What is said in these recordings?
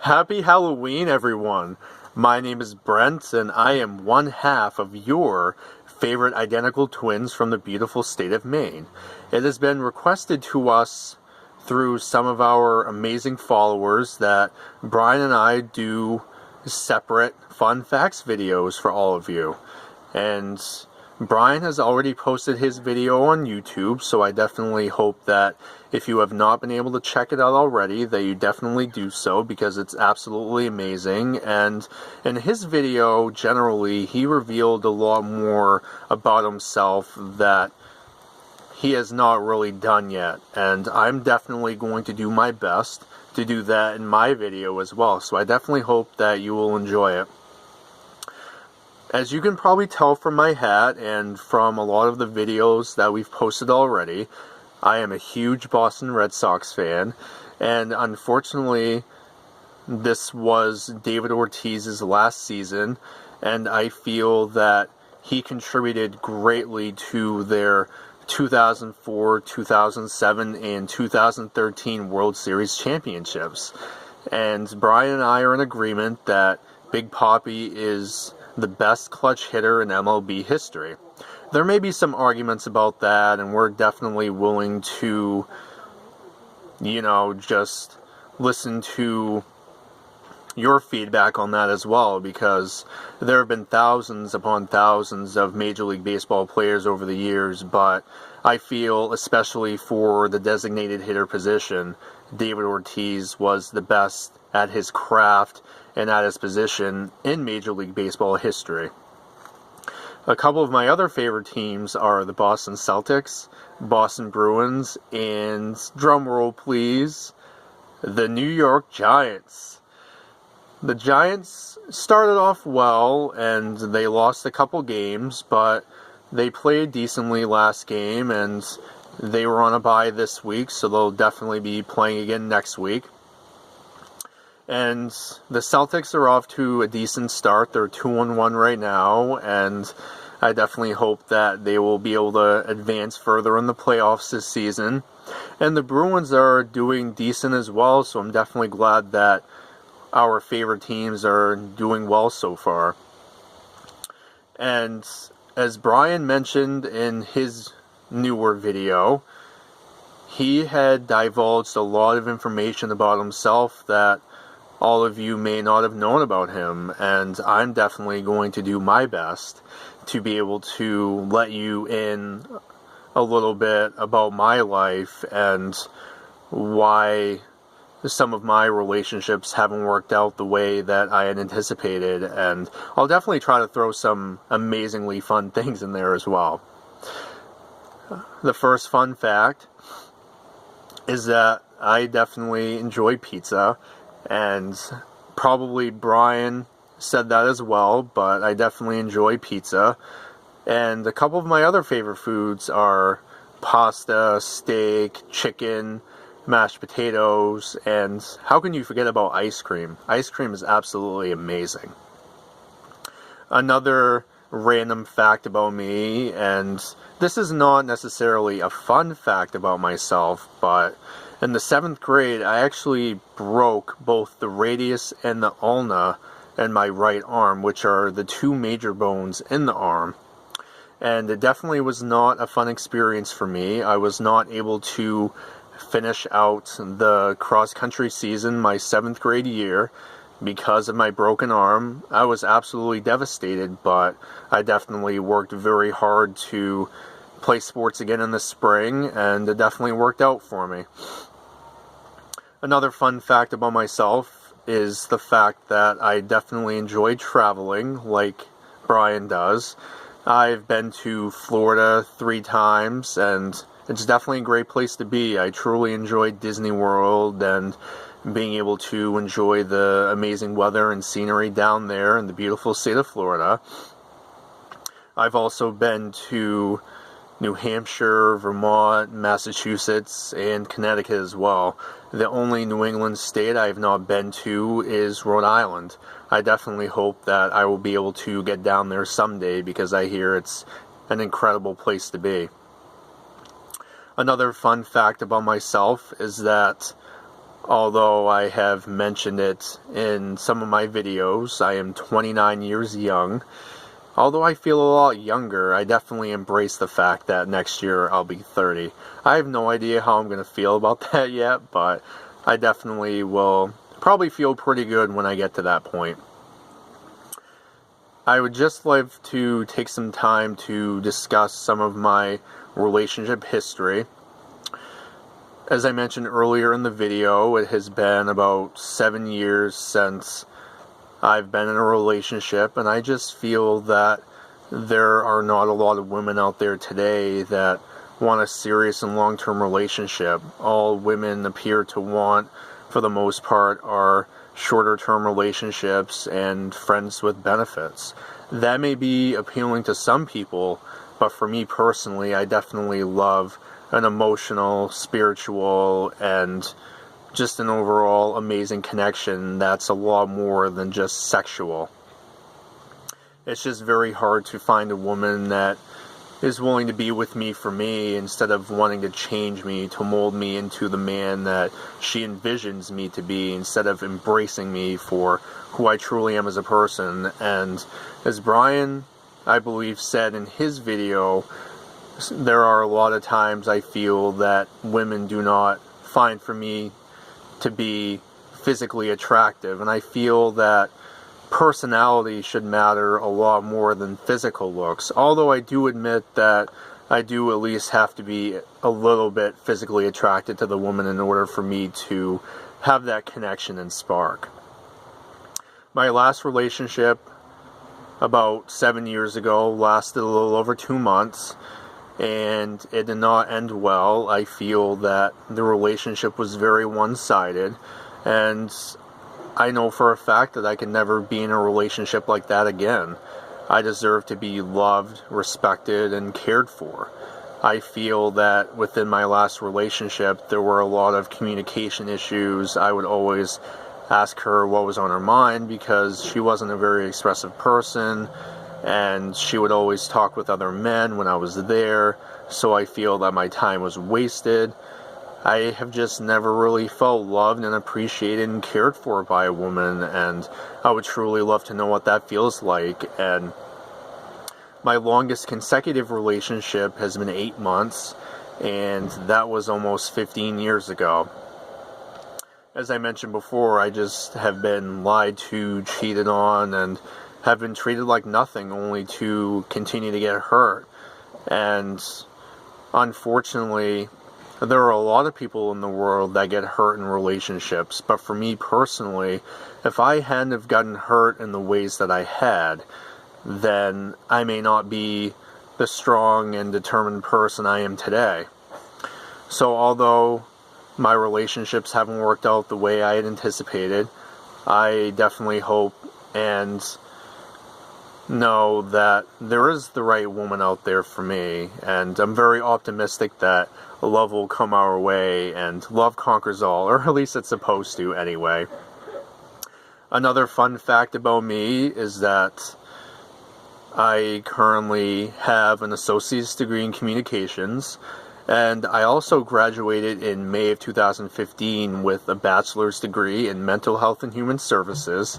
Happy Halloween, everyone! My name is Brent, and I am one half of your favorite identical twins from the beautiful state of Maine. It has been requested to us through some of our amazing followers that Brian and I do separate fun facts videos for all of you. And Brian has already posted his video on YouTube, so I definitely hope that if you have not been able to check it out already, that you definitely do so, because it's absolutely amazing. And in his video, generally, he revealed a lot more about himself that he has not really done yet. And I'm definitely going to do my best to do that in my video as well, so I definitely hope that you will enjoy it. As you can probably tell from my hat and from a lot of the videos that we've posted already, I am a huge Boston Red Sox fan, and unfortunately this was David Ortiz's last season, and I feel that he contributed greatly to their 2004, 2007, and 2013 World Series championships. And Brian and I are in agreement that Big Papi is the best clutch hitter in MLB history. There may be some arguments about that, and we're definitely willing to, just listen to your feedback on that as well, because there have been thousands upon thousands of Major League Baseball players over the years, but I feel, especially for the designated hitter position, David Ortiz was the best at his craft and at his position in Major League Baseball history. A couple of my other favorite teams are the Boston Celtics, Boston Bruins, and, drumroll please, the New York Giants. The Giants started off well, and they lost a couple games, but they played decently last game, and they were on a bye this week, so they'll definitely be playing again next week. And the Celtics are off to a decent start. They're 2-1 right now, and I definitely hope that they will be able to advance further in the playoffs this season. And the Bruins are doing decent as well, so I'm definitely glad that our favorite teams are doing well so far. And as Brian mentioned in his newer video, he had divulged a lot of information about himself that all of you may not have known about him, and I'm definitely going to do my best to be able to let you in a little bit about my life and why some of my relationships haven't worked out the way that I had anticipated, and I'll definitely try to throw some amazingly fun things in there as well. The first fun fact is that I definitely enjoy pizza, and probably Brian said that as well, but I definitely enjoy pizza. And a couple of my other favorite foods are pasta, steak, chicken, mashed potatoes, and how can you forget about ice cream? Ice cream is absolutely amazing. Another random fact about me, and this is not necessarily a fun fact about myself, but in the 7th grade, I actually broke both the radius and the ulna in my right arm, which are the two major bones in the arm. And it definitely was not a fun experience for me. I was not able to finish out the cross-country season my 7th grade year because of my broken arm. I was absolutely devastated, but I definitely worked very hard to play sports again in the spring, and it definitely worked out for me. Another fun fact about myself is the fact that I definitely enjoy traveling, like Brian does. I've been to Florida 3 times, and it's definitely a great place to be. I truly enjoyed Disney World and being able to enjoy the amazing weather and scenery down there in the beautiful state of Florida. I've also been to New Hampshire, Vermont, Massachusetts, and Connecticut as well. The only New England state I have not been to is Rhode Island. I definitely hope that I will be able to get down there someday, because I hear it's an incredible place to be. Another fun fact about myself is that Although I have mentioned it in some of my videos, I am 29 years young. Although I feel a lot younger, I definitely embrace the fact that next year I'll be 30. I have no idea how I'm going to feel about that yet, but I definitely will probably feel pretty good when I get to that point. I would just like to take some time to discuss some of my relationship history. As I mentioned earlier in the video, it has been about 7 years since I've been in a relationship, and I just feel that there are not a lot of women out there today that want a serious and long-term relationship. All women appear to want, for the most part, are shorter-term relationships and friends with benefits. That may be appealing to some people, but for me personally, I definitely love an emotional, spiritual, and just an overall amazing connection that's a lot more than just sexual. It's just very hard to find a woman that is willing to be with me for me instead of wanting to change me, to mold me into the man that she envisions me to be, instead of embracing me for who I truly am as a person. And as Brian, I believe, said in his video, there are a lot of times I feel that women do not find for me to be physically attractive, and I feel that personality should matter a lot more than physical looks, although I do admit that I do at least have to be a little bit physically attracted to the woman in order for me to have that connection and spark. My last relationship, about 7 years ago, lasted a little over 2 months, and it did not end well. I feel that the relationship was very one-sided, and I know for a fact that I can never be in a relationship like that again. I deserve to be loved, respected, and cared for. I feel that within my last relationship, there were a lot of communication issues. I would always ask her what was on her mind because she wasn't a very expressive person, and she would always talk with other men when I was there, so I feel that my time was wasted. I have just never really felt loved and appreciated and cared for by a woman, and I would truly love to know what that feels like. And my longest consecutive relationship has been 8 months, and that was almost 15 years ago. As I mentioned before, I just have been lied to, cheated on, and have been treated like nothing, only to continue to get hurt. And unfortunately, there are a lot of people in the world that get hurt in relationships, but for me personally, if I hadn't have gotten hurt in the ways that I had, then I may not be the strong and determined person I am today. So although my relationships haven't worked out the way I had anticipated, I definitely hope and know that there is the right woman out there for me, and I'm very optimistic that love will come our way, and love conquers all, or at least it's supposed to anyway. Another fun fact about me is that I currently have an associate's degree in communications, and I also graduated in May of 2015 with a bachelor's degree in mental health and human services.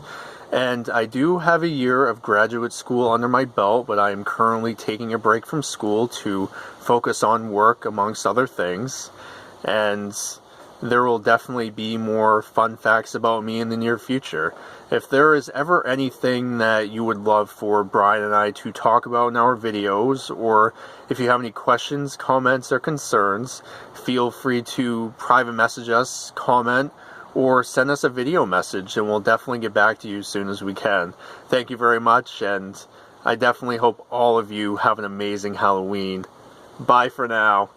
And I do have a year of graduate school under my belt, but I am currently taking a break from school to focus on work, amongst other things. And there will definitely be more fun facts about me in the near future. If there is ever anything that you would love for Brian and I to talk about in our videos, or if you have any questions, comments, or concerns, feel free to private message us, comment, or send us a video message, and we'll definitely get back to you as soon as we can. Thank you very much, and I definitely hope all of you have an amazing Halloween. Bye for now.